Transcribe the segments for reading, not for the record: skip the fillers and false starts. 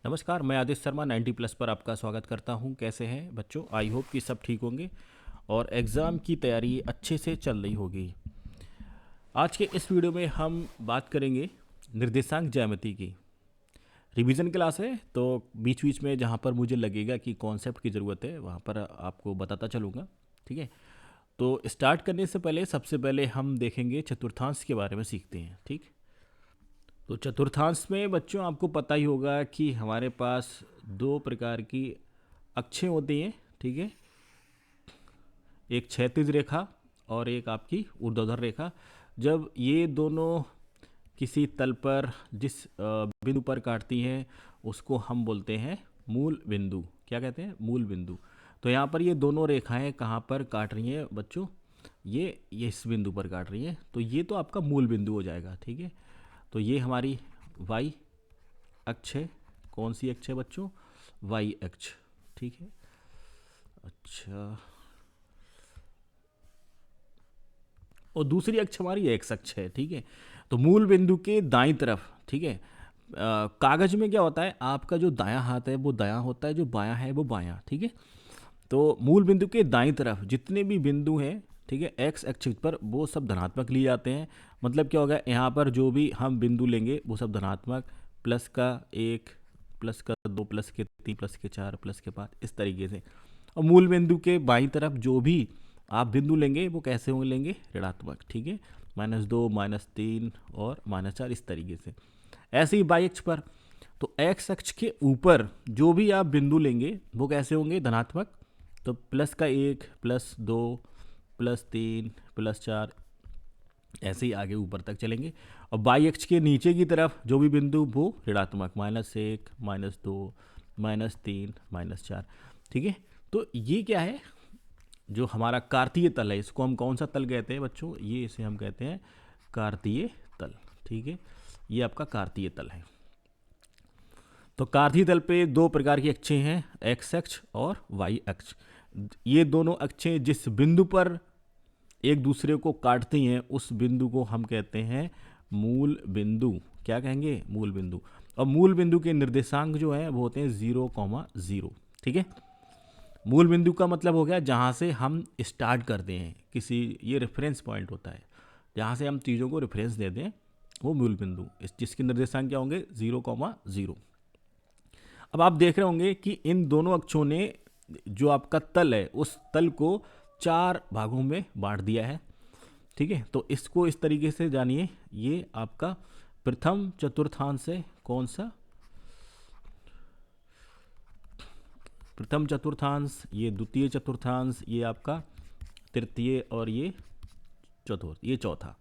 नमस्कार, मैं आदित्य शर्मा 90+ पर आपका स्वागत करता हूं। कैसे हैं बच्चों? आई होप कि सब ठीक होंगे और एग्ज़ाम की तैयारी अच्छे से चल रही होगी। आज के इस वीडियो में हम बात करेंगे निर्देशांक ज्यामिति की। रिवीजन क्लास है, तो बीच बीच में जहां पर मुझे लगेगा कि कॉन्सेप्ट की ज़रूरत है वहां पर आपको बताता चलूँगा। ठीक है, तो स्टार्ट करने से पहले सबसे पहले हम देखेंगे चतुर्थांश के बारे में सीखते हैं। ठीक, तो चतुर्थांश में बच्चों आपको पता ही होगा कि हमारे पास दो प्रकार की अक्षें होती हैं। ठीक है, एक क्षैतिज रेखा और एक आपकी ऊर्ध्वाधर रेखा। जब ये दोनों किसी तल पर जिस बिंदु पर काटती हैं उसको हम बोलते हैं मूल बिंदु। क्या कहते हैं? मूल बिंदु। तो यहाँ पर ये दोनों रेखाएं कहाँ पर काट रही हैं बच्चों? ये इस बिंदु पर काट रही हैं, तो ये तो आपका मूल बिंदु हो जाएगा। ठीक है, तो ये हमारी y अक्ष है। कौन सी अक्ष है बच्चों? y अक्ष। ठीक है, अच्छा, और दूसरी अक्ष हमारी x अक्ष है। ठीक है, तो मूल बिंदु के दाईं तरफ, ठीक है, कागज में क्या होता है, आपका जो दायां हाथ है वो दायां होता है, जो बायां है वो बायां। ठीक है, तो मूल बिंदु के दाईं तरफ जितने भी बिंदु हैं, ठीक है, एक्स अक्ष पर, वो सब धनात्मक लिए जाते हैं। मतलब क्या होगा, यहाँ पर जो भी हम बिंदु लेंगे वो सब धनात्मक, प्लस का 1, प्लस का 2, प्लस के 3, प्लस के 4, प्लस के 5, इस तरीके से। और मूल बिंदु के बाईं तरफ जो भी आप बिंदु लेंगे वो कैसे होंगे, लेंगे ऋणात्मक। ठीक है, -2, -3 और -4, इस तरीके से। ऐसे ही बाई अक्ष पर, तो एक्स अक्ष के ऊपर जो भी आप बिंदु लेंगे वो कैसे होंगे, धनात्मक। तो प्लस का 1, +2, +3, +4, ऐसे ही आगे ऊपर तक चलेंगे। और बाई अक्ष के नीचे की तरफ जो भी बिंदु वो ऋणात्मक, -1, -2, -3, -4। ठीक है, तो ये क्या है, जो हमारा कार्तीय तल है, इसको हम कौन सा तल कहते हैं बच्चों? ये इसे हम कहते हैं कार्तीय तल। ठीक है, ये आपका कार्तीय तल है। तो कार्तीय तल पे दो प्रकार की अक्षें हैं, एक्स अक्ष और वाई अक्ष। ये दोनों अक्षें जिस बिंदु पर एक दूसरे को काटती हैं उस बिंदु को हम कहते हैं मूल बिंदु। क्या कहेंगे? मूल बिंदु। और मूल बिंदु के निर्देशांक जो है वो होते हैं 0,0। ठीक है, मूल बिंदु का मतलब हो गया जहाँ से हम स्टार्ट करते हैं किसी, ये रेफरेंस पॉइंट होता है, जहाँ से हम चीज़ों को रेफरेंस देते हैं वो मूल बिंदु, जिसके निर्देशांक क्या होंगे, 0,0। अब आप देख रहे होंगे कि इन दोनों अक्षों ने जो आपका तल है उस तल को 4 भागों में बांट दिया है। ठीक है, तो इसको इस तरीके से जानिए, ये आपका प्रथम चतुर्थांश है। कौन सा? प्रथम चतुर्थांश, ये द्वितीय चतुर्थांश, ये आपका तृतीय और ये चतुर्थ, ये चौथा।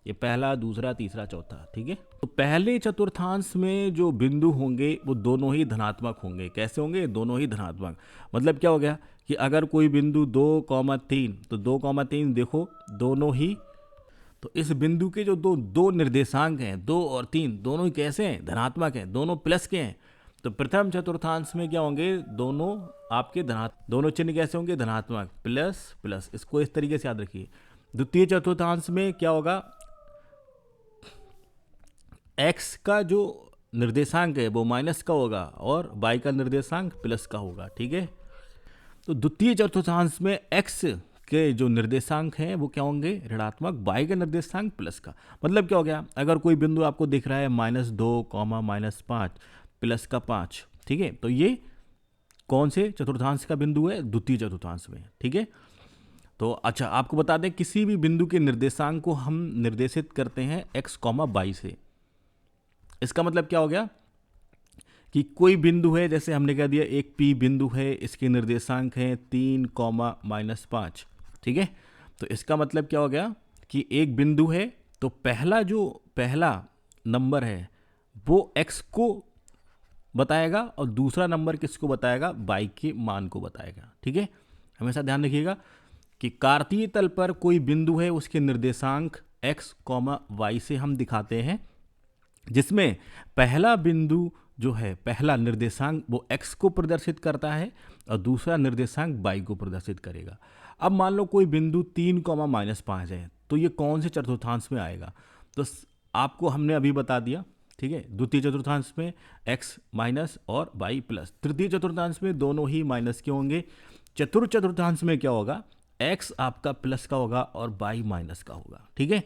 ये पहला, दूसरा, तीसरा, चौथा। ठीक है, तो पहले चतुर्थांश में जो बिंदु होंगे वो दोनों ही धनात्मक होंगे। कैसे होंगे? दोनों ही धनात्मक। मतलब क्या हो गया कि अगर कोई बिंदु 2,3, तो 2,3 देखो दोनों ही, तो इस बिंदु के जो दो निर्देशांक हैं, 2 और 3, दोनों ही कैसे हैं, धनात्मक हैं, दोनों प्लस के हैं। तो प्रथम चतुर्थांश में क्या होंगे, दोनों आपके दोनों चिन्ह कैसे होंगे, धनात्मक, प्लस प्लस। इसको इस तरीके से याद रखिए। द्वितीय चतुर्थांश में क्या होगा, एक्स का जो निर्देशांक है वो माइनस का होगा और वाई का निर्देशांक प्लस का होगा। ठीक है, तो द्वितीय चतुर्थांश में एक्स के जो निर्देशांक हैं वो क्या होंगे, ऋणात्मक, वाई का निर्देशांक प्लस का। मतलब क्या हो गया, अगर कोई बिंदु आपको दिख रहा है -2, -5, प्लस का 5, ठीक है, तो ये कौन से चतुर्थांश का बिंदु है, द्वितीय चतुर्थांश में। ठीक है, तो अच्छा आपको बता दें, किसी भी बिंदु के निर्देशांक को हम निर्देशित करते हैं x, y से। इसका मतलब क्या हो गया कि कोई बिंदु है, जैसे हमने कह दिया एक P बिंदु है, इसके निर्देशांक हैं 3, -5। ठीक है, तो इसका मतलब क्या हो गया कि एक बिंदु है तो पहला नंबर है वो x को बताएगा और दूसरा नंबर किसको बताएगा, y के मान को बताएगा। ठीक है, हमेशा ध्यान रखिएगा कि कार्तीय तल पर कोई बिंदु है उसके निर्देशांक x, y से हम दिखाते हैं, जिसमें पहला बिंदु जो है, पहला निर्देशांक वो x को प्रदर्शित करता है और दूसरा निर्देशांक y को प्रदर्शित करेगा। अब मान लो कोई बिंदु 3, -5 है, तो ये कौन से चतुर्थांश में आएगा? तो आपको हमने अभी बता दिया। ठीक है। द्वितीय चतुर्थांश में x माइनस और y प्लस। तृतीय चतुर्थांश में दोनों ही माइनस के होंगे। चतुर्थ चतुर्थांश में क्या होगा, x आपका प्लस का होगा और y माइनस का होगा, ठीक है।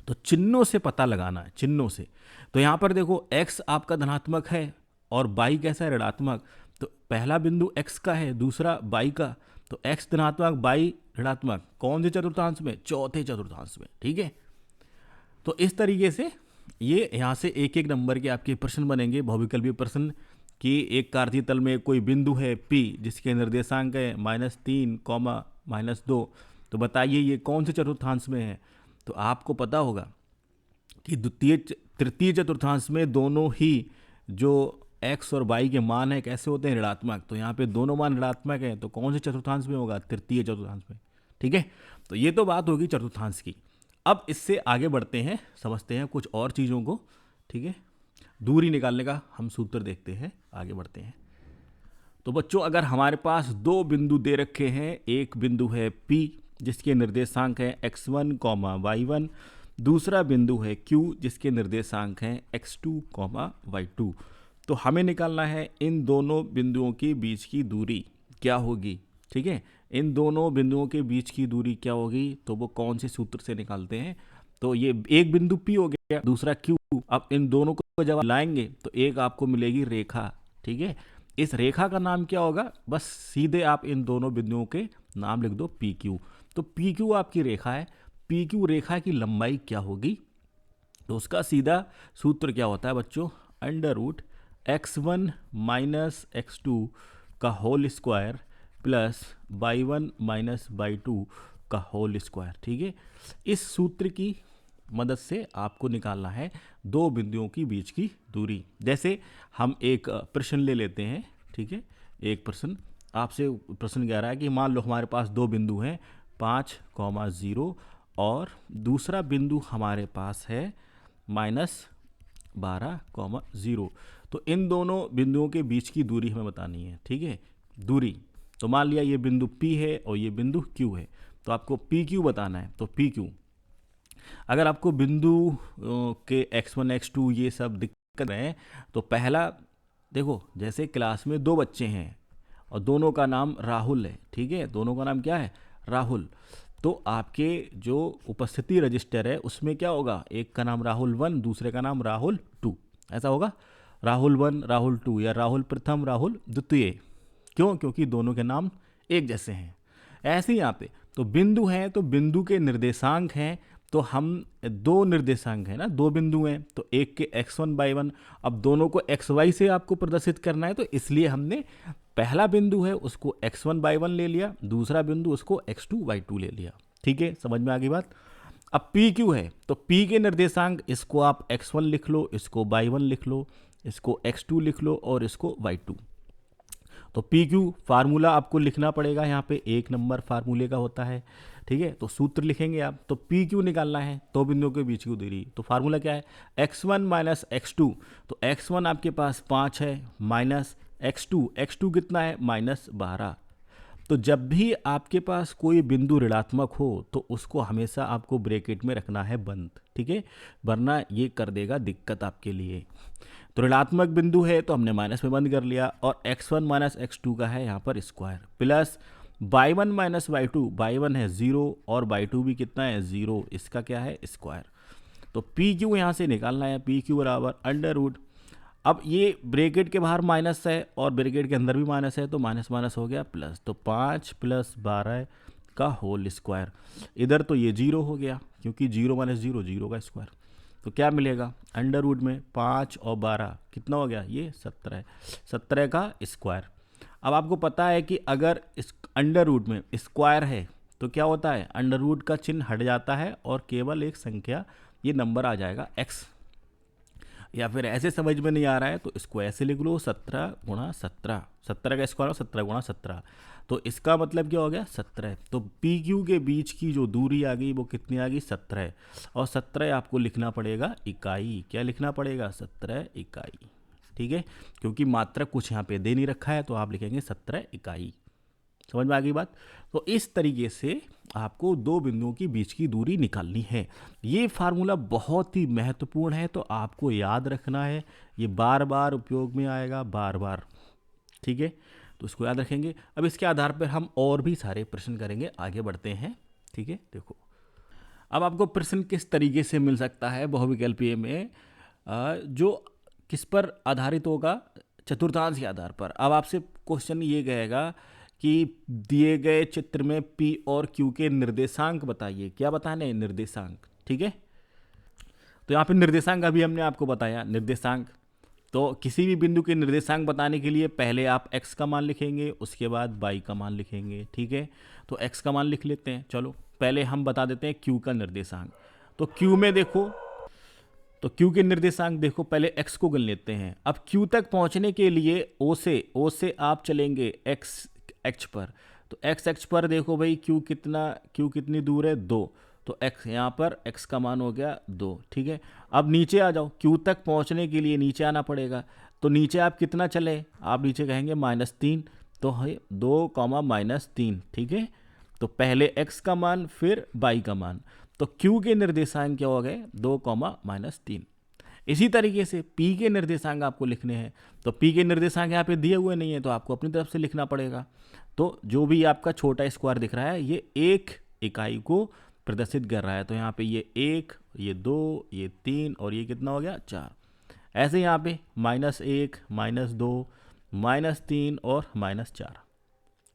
तो चिन्हों से पता लगाना है, चिन्हों से। तो यहाँ पर देखो x आपका धनात्मक है और y कैसा है, ऋणात्मक। तो पहला बिंदु x का है, दूसरा y का। तो x धनात्मक y ऋणात्मक, कौन से चतुर्थांश में, चौथे चतुर्थांश में, ठीक है। तो इस तरीके से ये यहाँ से एक एक नंबर के आपके प्रश्न बनेंगे, बहुविकल्पीय प्रश्न। कि एक कार्तीय तल में कोई बिंदु है P जिसके निर्देशांक है -3, -2, तो बताइए ये कौन से चतुर्थांश में है। तो आपको पता होगा कि तृतीय चतुर्थांश में दोनों ही जो x और y के मान है कैसे होते हैं, ऋणात्मक। तो यहाँ पे दोनों मान ऋणात्मक हैं, तो कौन से चतुर्थांश में होगा, तृतीय चतुर्थांश में, ठीक है। तो ये तो बात होगी चतुर्थांश की। अब इससे आगे बढ़ते हैं, समझते हैं कुछ और चीज़ों को, ठीक है। दूरी निकालने का हम सूत्र देखते हैं, आगे बढ़ते हैं। तो बच्चों अगर हमारे पास दो बिंदु दे रखे हैं, एक बिंदु है P जिसके निर्देशांक है x1, y1, दूसरा बिंदु है Q जिसके निर्देशांक हैं x2, y2, तो हमें निकालना है इन दोनों बिंदुओं के बीच की दूरी क्या होगी, ठीक है। इन दोनों बिंदुओं के बीच की दूरी क्या होगी, तो वो कौन से सूत्र से निकालते हैं। तो ये एक बिंदु P हो गया, दूसरा Q। अब इन दोनों को जब लाएंगे तो एक आपको मिलेगी रेखा, ठीक है। इस रेखा का नाम क्या होगा, बस सीधे आप इन दोनों बिंदुओं के नाम लिख दो PQ। तो PQ आपकी रेखा है, PQ रेखा की लंबाई क्या होगी, तो उसका सीधा सूत्र क्या होता है बच्चों, √x1 माइनस x2 का whole square plus y1 minus y2 का होल स्क्वायर, ठीक है। इस सूत्र की मदद से आपको निकालना है दो बिंदुओं की बीच की दूरी। जैसे हम एक प्रश्न ले लेते हैं, ठीक है। एक प्रश्न आपसे प्रश्न कह रहा है कि मान लो हमारे पास दो बिंदु हैं 5, 0 और दूसरा बिंदु हमारे पास है -12, 0। तो इन दोनों बिंदुओं के बीच की दूरी हमें बतानी है, ठीक है। दूरी, तो मान लिया ये बिंदु P है और ये बिंदु Q है, तो आपको PQ बताना है। तो PQ, अगर आपको बिंदु के x1, x2 ये सब दिक्कत है, तो पहला देखो, जैसे क्लास में दो बच्चे हैं और दोनों का नाम राहुल है, ठीक है। दोनों का नाम क्या है, राहुल। तो आपके जो उपस्थिति रजिस्टर है उसमें क्या होगा, एक का नाम राहुल 1, दूसरे का नाम राहुल 2, ऐसा होगा, राहुल 1, राहुल 2, या राहुल प्रथम, राहुल द्वितीय। क्यों, क्योंकि दोनों के नाम एक जैसे हैं। ऐसे ही यहाँ पे तो बिंदु हैं, तो बिंदु के निर्देशांक हैं, तो हम दो निर्देशांक हैं ना, दो बिंदु हैं, तो एक के x1, y1, अब दोनों को xy से आपको प्रदर्शित करना है, तो इसलिए हमने पहला बिंदु है उसको x1, y1 ले लिया, दूसरा बिंदु उसको x2, y2 ले लिया, ठीक है। समझ में आ गई बात। अब PQ है, तो P के निर्देशांक, इसको आप x1 लिख लो, इसको y1 लिख लो, इसको x2 लिख लो और इसको y2। तो PQ फार्मूला आपको लिखना पड़ेगा, यहाँ पे 1 नंबर फार्मूले का होता है, ठीक है। तो सूत्र लिखेंगे आप, तो PQ निकालना है दो बिंदुओं के बीच की दूरी। तो फार्मूला क्या है, x1 माइनस x2। तो x1 आपके पास 5 है, माइनस x2 कितना है, -12। तो जब भी आपके पास कोई बिंदु ऋणात्मक हो तो उसको हमेशा आपको ब्रैकेट में रखना है बंद, ठीक है, वरना ये कर देगा दिक्कत आपके लिए। तो ऋणात्मक बिंदु है तो हमने माइनस में बंद कर लिया, और x1 माइनस x2 का है यहाँ पर square, plus y1 minus y2, y1 है 0 और y2 भी कितना है 0, इसका क्या है स्क्वायर। तो PQ यहाँ से निकालना है, PQ बराबर √, अब ये ब्रैकेट के बाहर माइनस है और ब्रैकेट के अंदर भी माइनस है, तो माइनस माइनस हो गया प्लस, तो 5 + 12 का होल स्क्वायर। इधर तो ये 0 हो गया, क्योंकि 0 - 0 0 का स्क्वायर। तो क्या मिलेगा, √ में 5 और 12 कितना हो गया, ये 17 का स्क्वायर। अब आपको पता है कि अगर इस √ में स्क्वायर है तो क्या होता है, √ का चिन्ह हट जाता है और केवल एक संख्या, ये नंबर आ जाएगा x। या फिर ऐसे समझ में नहीं आ रहा है तो इसको ऐसे लिख लो, 17 × 17, 17 का स्क्वायर 17 × 17, तो इसका मतलब क्या हो गया 17। तो PQ के बीच की जो दूरी आ गई वो कितनी आ गई, 17, और 17 आपको लिखना पड़ेगा इकाई। क्या लिखना पड़ेगा, 17 इकाई, ठीक है। क्योंकि मात्रक कुछ यहाँ पे दे नहीं रखा है तो आप लिखेंगे 17 इकाई। समझ में आ गई बात। तो इस तरीके से आपको दो बिंदुओं के बीच की दूरी निकालनी है। ये फार्मूला बहुत ही महत्वपूर्ण है, तो आपको याद रखना है, ये बार बार उपयोग में आएगा, बार बार, ठीक है। तो इसको याद रखेंगे। अब इसके आधार पर हम और भी सारे प्रश्न करेंगे, आगे बढ़ते हैं, ठीक है। देखो अब आपको प्रश्न किस तरीके से मिल सकता है बहुविकल्पीय में, जो किस पर आधारित होगा, चतुर्थांश के आधार पर। अब आपसे क्वेश्चन ये कहेगा कि दिए गए चित्र में P और Q के निर्देशांक बताइए। क्या बताने हैं? निर्देशांक, ठीक है। तो यहाँ पे निर्देशांक अभी हमने आपको बताया, निर्देशांक। तो किसी भी बिंदु के निर्देशांक बताने के लिए पहले आप x का मान लिखेंगे, उसके बाद y का मान लिखेंगे, ठीक है। तो x का मान लिख लेते हैं। चलो पहले हम बता देते हैं q का निर्देशांक। तो q में देखो, तो q के निर्देशांक देखो, पहले x को गिन लेते हैं। अब q तक पहुंचने के लिए o से आप चलेंगे x x पर। तो x x पर देखो भाई q कितनी दूर है? 2। तो x यहाँ पर x का मान हो गया 2, ठीक है। अब नीचे आ जाओ, q तक पहुँचने के लिए नीचे आना पड़ेगा। तो नीचे आप कितना चले? आप नीचे कहेंगे -3। तो है 2, -3, ठीक है। तो पहले x का मान फिर y का मान। तो q के निर्देशांक क्या हो गए? 2, -3। इसी तरीके से p के निर्देशांक आपको लिखने हैं। तो p के निर्देशांक यहाँ पे दिए हुए नहीं है, तो आपको अपनी तरफ से लिखना पड़ेगा। तो जो भी आपका छोटा स्क्वायर दिख रहा है, ये एक इकाई को प्रदर्शित कर रहा है। तो यहाँ पे ये 1, ये 2, ये 3 और ये कितना हो गया? 4। ऐसे यहाँ पे -1, -2, -3 और -4,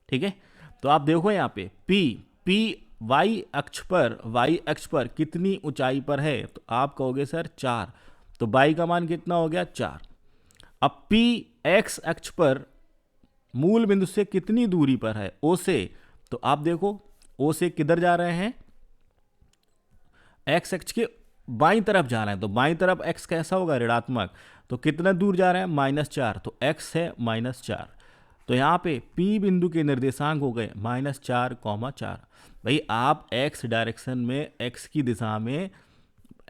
ठीक है। तो आप देखो यहाँ पे p y अक्ष पर कितनी ऊंचाई पर है? तो आप कहोगे सर 4। तो y का मान कितना हो गया? 4। अब p x अक्ष पर मूल बिंदु से कितनी दूरी पर है? o से। तो आप देखो o से किधर जा रहे हैं? x अक्ष के बाईं तरफ जा रहे हैं। तो बाईं तरफ x कैसा होगा? ऋणात्मक। तो कितना दूर जा रहे हैं? -4। तो x है -4। तो यहाँ पे P बिंदु के निर्देशांक हो गए -4, 4। भाई आप x डायरेक्शन में, x की दिशा में,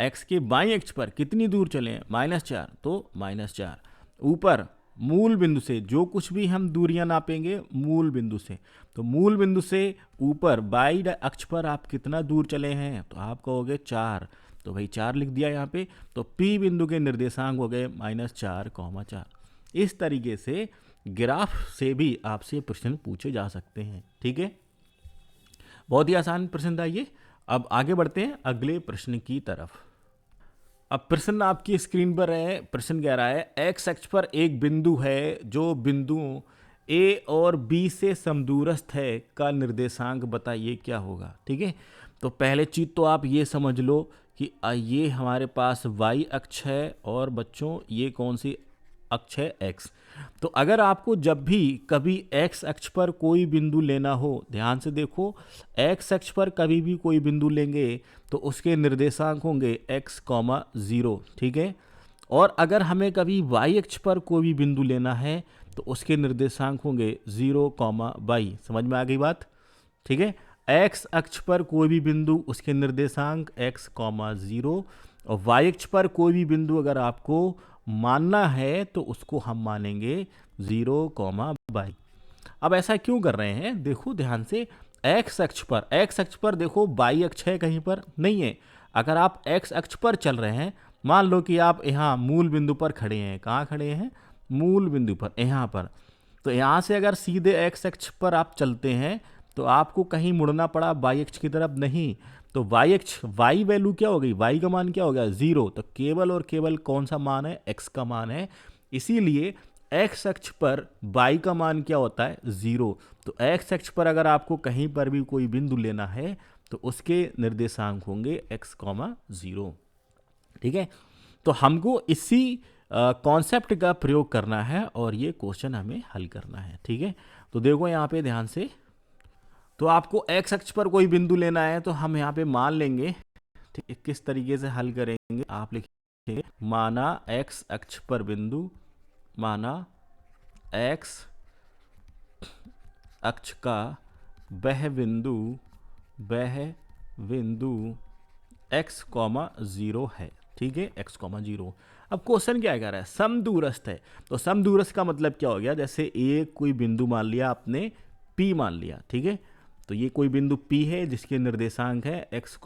x के बाईं अक्ष पर कितनी दूर चले हैं? -4। तो -4 ऊपर मूल बिंदु से जो कुछ भी हम दूरियां नापेंगे मूल बिंदु से, तो मूल बिंदु से ऊपर बाई अक्ष पर आप कितना दूर चले हैं? तो आप कहोगे 4। तो भाई 4 लिख दिया यहाँ पे। तो P बिंदु के निर्देशांक हो गए -4, 4। इस तरीके से ग्राफ से भी आपसे प्रश्न पूछे जा सकते हैं, ठीक है। बहुत ही आसान प्रश्न था ये। अब आगे बढ़ते हैं अगले प्रश्न की तरफ। अब प्रश्न आपकी स्क्रीन पर है। प्रश्न कह रहा है x अक्ष पर एक बिंदु है जो बिंदुओं A और B से समदूरस्थ है, का निर्देशांक बताइए क्या होगा, ठीक है। तो पहले चीज तो आप ये समझ लो कि ये हमारे पास y अक्ष है और बच्चों ये कौन सी अक्ष है? x। तो अगर आपको जब भी कभी x अक्ष पर कोई बिंदु लेना हो, ध्यान से देखो, x अक्ष पर कभी भी कोई बिंदु लेंगे तो उसके निर्देशांक होंगे x, 0, ठीक है। और अगर हमें कभी y अक्ष पर कोई भी बिंदु लेना है तो उसके निर्देशांक होंगे 0, y। समझ में आ गई बात, ठीक है। x अक्ष पर कोई भी बिंदु, उसके निर्देशांक x, 0, और y अक्ष पर कोई भी बिंदु अगर आपको मानना है तो उसको हम मानेंगे 0, y। अब ऐसा क्यों कर रहे हैं? देखो ध्यान से, x अक्ष पर देखो y अक्ष है कहीं पर? नहीं है। अगर आप x अक्ष पर चल रहे हैं, मान लो कि आप यहाँ मूल बिंदु पर खड़े हैं। कहाँ खड़े हैं? मूल बिंदु पर, यहाँ पर। तो यहाँ से अगर सीधे x अक्ष पर आप चलते हैं तो आपको कहीं मुड़ना पड़ा y अक्ष की तरफ? नहीं। तो y अक्ष, y वैल्यू क्या हो गई? y का मान क्या हो गया? 0। तो केवल और केवल कौन सा मान है? x का मान है। इसीलिए x अक्ष पर y का मान क्या होता है? 0। तो x अक्ष पर अगर आपको कहीं पर भी कोई बिंदु लेना है तो उसके निर्देशांक होंगे x, 0, ठीक है। तो हमको इसी कॉन्सेप्ट का प्रयोग करना है और ये क्वेश्चन हमें हल करना है, ठीक है। तो देखो यहाँ पे ध्यान से, तो आपको x अक्ष पर कोई बिंदु लेना है तो हम यहाँ पे मान लेंगे, ठीक है। किस तरीके से हल करेंगे? आप लिखेंगे माना x अक्ष पर बिंदु, माना x अक्ष का वह बिंदु x, 0 है, ठीक है। x, 0। अब क्वेश्चन क्या कह रहा है? समदूरस्थ है। तो समदूरस्थ का मतलब क्या हो गया? जैसे एक कोई बिंदु मान लिया आपने P मान लिया, ठीक है। तो ये कोई बिंदु P है जिसके निर्देशांक है x,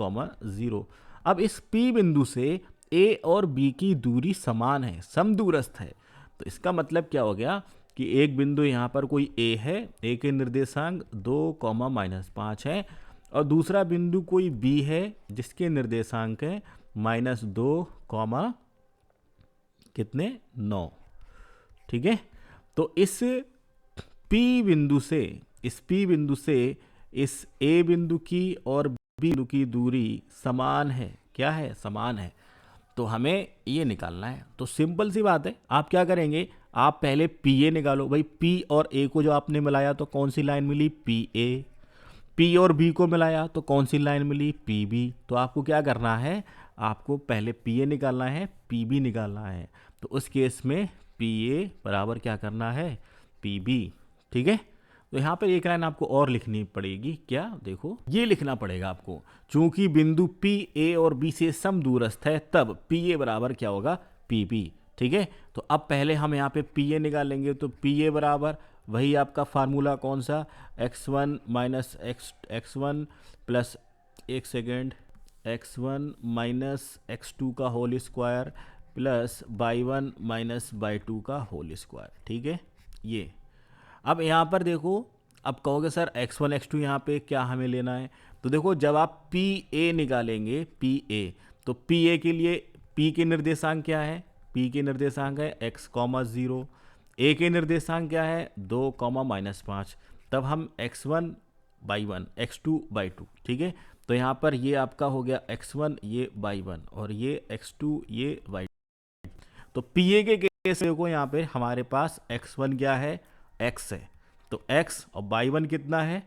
0। अब इस P बिंदु से A और B की दूरी समान है, समदूरस्थ है। तो इसका मतलब क्या हो गया कि एक बिंदु यहाँ पर कोई A है, A के निर्देशांक 2, -5 है, और दूसरा बिंदु कोई B है जिसके निर्देशांक है -2, कितने 9, ठीक है। तो इस P बिंदु से इस A बिंदु की और B बिंदु की दूरी समान है। क्या है? समान है। तो हमें ये निकालना है। तो सिंपल सी बात है, आप क्या करेंगे, आप पहले पी ए निकालो। भाई P और A को जो आपने मिलाया तो कौन सी लाइन मिली? PA। P और B को मिलाया तो कौन सी लाइन मिली? PB। तो आपको क्या करना है, आपको पहले PA निकालना है, PB निकालना है। तो उस केस में PA बराबर क्या करना है? PB, ठीक है। तो यहाँ पर एक लाइन आपको और लिखनी पड़ेगी। क्या? देखो, ये लिखना पड़ेगा आपको, चूंकि बिंदु P A और B से समदूरस्थ है तब PA बराबर क्या होगा? PB, ठीक है। तो अब पहले हम यहाँ पे PA निकालेंगे। तो PA बराबर वही आपका फार्मूला कौन सा? x1 माइनस x1 प्लस, एक सेकेंड, x1 माइनस x2 का whole square plus y1 minus y2 का होल स्क्वायर, ठीक है। ये अब यहाँ पर देखो, अब कहोगे सर x1 x2 यहाँ पे क्या हमें लेना है? तो देखो, जब आप PA निकालेंगे, PA, तो PA के लिए P के निर्देशांक क्या है? P के निर्देशांक है x, 0। A के निर्देशांक क्या है? 2, -5। तब हम x1 y1, x2 y2, ठीक है। तो यहाँ पर ये आपका हो गया x1, ये y1, और ये x2, ये y2। तो PA के केस देखो, यहाँ पे हमारे पास x1 क्या है? x है। तो x और y1 कितना है?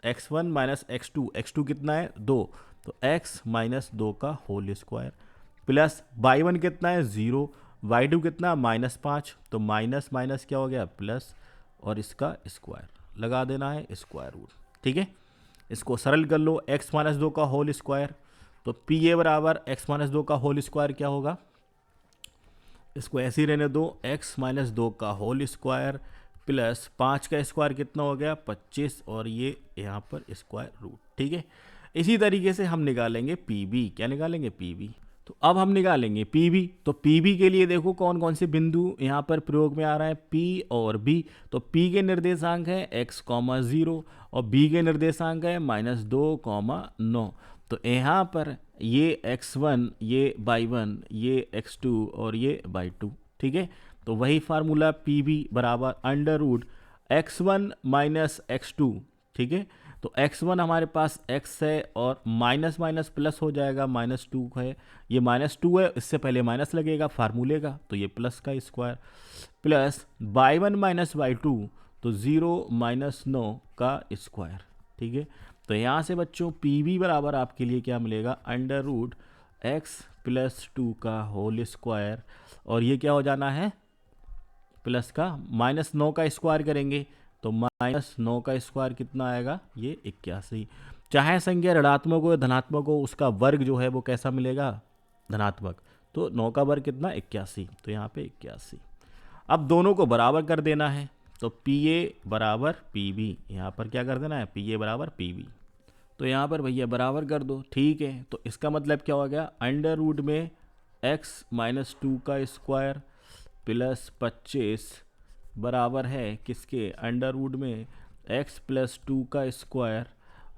x1 माइनस x2 कितना है? 2। तो x माइनस 2 का होल स्क्वायर प्लस y1 कितना है? 0। y2 कितना? -5। तो माइनस माइनस क्या हो गया? प्लस, और इसका स्क्वायर लगा देना है, स्क्वायर रूट, ठीक है। इसको सरल कर लो, x माइनस 2 का होल स्क्वायर। तो PA बराबर x माइनस 2 का होल स्क्वायर क्या होगा? इसको ऐसे ही रहने दो, x माइनस 2 का होल स्क्वायर प्लस 5 का स्क्वायर कितना हो गया? 25, और ये यहाँ पर स्क्वायर रूट, ठीक है। इसी तरीके से हम निकालेंगे PB। क्या निकालेंगे? PB। तो अब हम निकालेंगे PB। तो PB के लिए देखो कौन कौन से बिंदु यहाँ पर प्रयोग में आ रहा है? P और B। तो P के निर्देशांक है x, 0, और B के निर्देशांक है -2, 9। तो यहाँ पर ये x1, ये y1, ये x2 और ये y2, ठीक है। तो वही फार्मूला PB बराबर under root x1 minus x2, ठीक है। तो x1 हमारे पास x है, और माइनस माइनस प्लस हो जाएगा, -2 है। ये -2 है, इससे पहले माइनस लगेगा फार्मूले का, तो ये प्लस का square plus y1 minus y2, तो 0 - 9 का स्क्वायर, ठीक है। तो यहाँ से बच्चों PB बराबर आपके लिए क्या मिलेगा? अंडर रूट x प्लस 2 का होल स्क्वायर, और ये क्या हो जाना है? प्लस का -9 का स्क्वायर करेंगे तो -9 का स्क्वायर कितना आएगा? ये 81। चाहे संख्या ऋणात्मक हो या धनात्मक हो, उसका वर्ग जो है वो कैसा मिलेगा? धनात्मक। तो 9 का वर्ग कितना? 81। तो यहाँ पे 81। अब दोनों को बराबर कर देना है। तो PA बराबर PB, यहाँ पर क्या कर देना है? PA बराबर PB। तो यहाँ पर भैया बराबर कर दो, ठीक है। तो इसका मतलब क्या हो गया? अंडर रूट में x माइनस 2 का स्क्वायर प्लस 25 बराबर है किसके? अंडर रूट में x प्लस 2 का स्क्वायर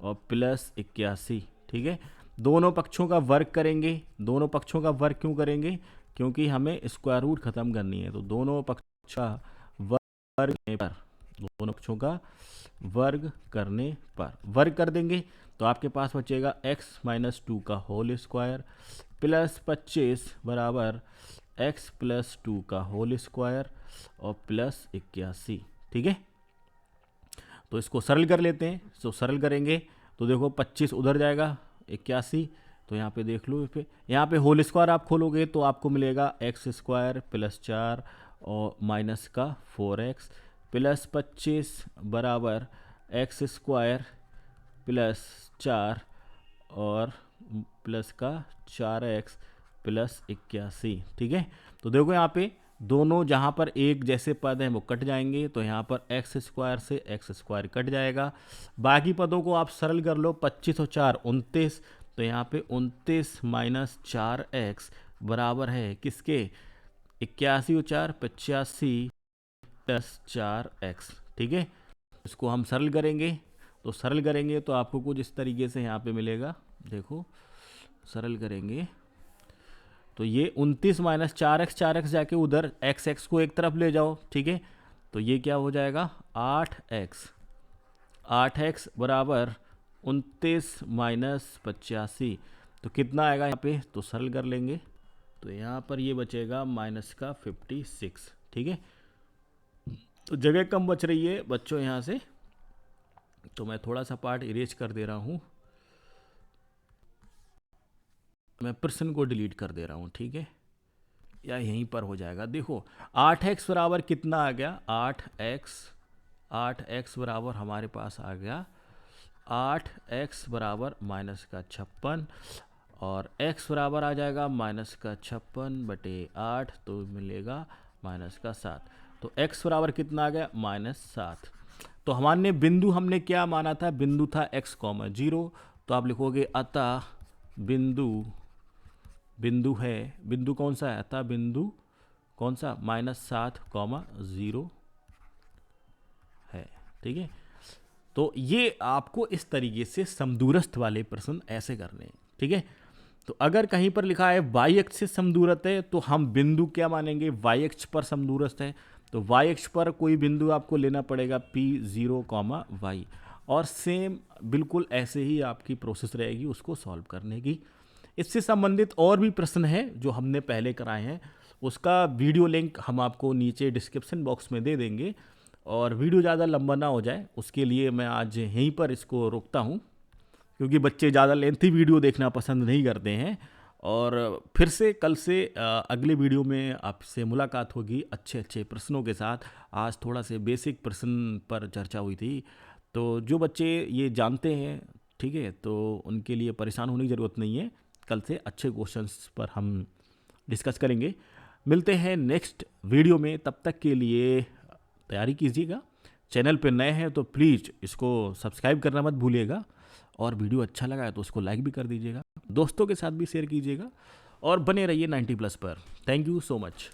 और प्लस 81, ठीक है। दोनों पक्षों का वर्ग करेंगे। दोनों पक्षों का वर्ग क्यों करेंगे? क्योंकि हमें स्क्वायर रूट खत्म करनी है। तो दोनों पक्षों का वर्ग करने पर, दोनों पक्षों का वर्ग करने पर वर्ग कर देंगे तो आपके पास बचेगा x माइनस 2 का होल स्क्वायर प्लस 25 बराबर x प्लस 2 का होल स्क्वायर और प्लस 81, ठीक है। तो इसको सरल कर लेते हैं। तो सरल करेंगे तो देखो 25 उधर जाएगा, 81, तो यहाँ पे देख लो, पे यहाँ पे होल स्क्वायर आप खोलोगे तो आपको मिलेगा x स्क्वायर प्लस 4 और माइनस का 4x प्लस 25 बराबर x स्क्वायर प्लस 4 और प्लस का 4x प्लस 81, ठीक है। तो देखो यहाँ पे दोनों जहाँ पर एक जैसे पद हैं वो कट जाएंगे, तो यहाँ पर एक्स स्क्वायर से एक्स स्क्वायर कट जाएगा। बाकी पदों को आप सरल कर लो, 25 और 4 29, तो यहाँ पे 29 माइनस 4x बराबर है किसके, 81 और 4 85 प्लस 4x। ठीक है, इसको हम सरल करेंगे, तो सरल करेंगे तो आपको कुछ इस तरीके से यहाँ पे मिलेगा। देखो सरल करेंगे तो ये 29 माइनस 4x, 4x जाके उधर x को एक तरफ ले जाओ। ठीक है, तो ये क्या हो जाएगा 8x, 8x बराबर 29 माइनस 85, तो कितना आएगा यहाँ पे, तो सरल कर लेंगे तो यहाँ पर ये बचेगा माइनस का 56। ठीक है, तो जगह कम बच रही है बच्चों यहाँ से, तो मैं थोड़ा सा पार्ट इरेज कर दे रहा हूँ, मैं प्रश्न को डिलीट कर दे रहा हूँ। ठीक है, या यहीं पर हो जाएगा। देखो 8x बराबर कितना आ गया, 8x बराबर हमारे पास आ गया 8x बराबर माइनस का 56, और x बराबर आ जाएगा माइनस का 56/8, तो मिलेगा माइनस का 7। तो x बराबर कितना आ गया, -7। तो हमारे बिंदु हमने क्या माना था, बिंदु था x, 0, तो आप लिखोगे अतः बिंदु है, बिंदु कौन सा है, अतः बिंदु कौन सा, -7, 0 है। ठीक है, तो ये आपको इस तरीके से समदूरस्थ वाले प्रश्न ऐसे करने हैं। ठीक है, तो अगर कहीं पर लिखा है y अक्ष से समदूरस्थ है, तो हम बिंदु क्या मानेंगे, y अक्ष पर समदूरस्थ है, तो y अक्ष पर कोई बिंदु आपको लेना पड़ेगा P0, y, और सेम बिल्कुल ऐसे ही आपकी प्रोसेस रहेगी उसको सॉल्व करने की। इससे संबंधित और भी प्रश्न हैं जो हमने पहले कराए हैं, उसका वीडियो लिंक हम आपको नीचे डिस्क्रिप्शन बॉक्स में दे देंगे। और वीडियो ज़्यादा लंबा ना हो जाए उसके लिए मैं आज यहीं पर इसको रोकता हूँ, क्योंकि बच्चे ज़्यादा लेंथी वीडियो देखना पसंद नहीं करते हैं। और फिर से कल से अगले वीडियो में आपसे मुलाकात होगी अच्छे प्रश्नों के साथ। आज थोड़ा से बेसिक प्रश्न पर चर्चा हुई थी, तो जो बच्चे ये जानते हैं, ठीक है, तो उनके लिए परेशान होने की ज़रूरत नहीं है। कल से अच्छे क्वेश्चंस पर हम डिस्कस करेंगे। मिलते हैं नेक्स्ट वीडियो में, तब तक के लिए तैयारी कीजिएगा। चैनल पर नए हैं तो प्लीज़ इसको सब्सक्राइब करना मत भूलिएगा, और वीडियो अच्छा लगा है तो उसको लाइक भी कर दीजिएगा, दोस्तों के साथ भी शेयर कीजिएगा, और बने रहिए 90+ पर। Thank you so much.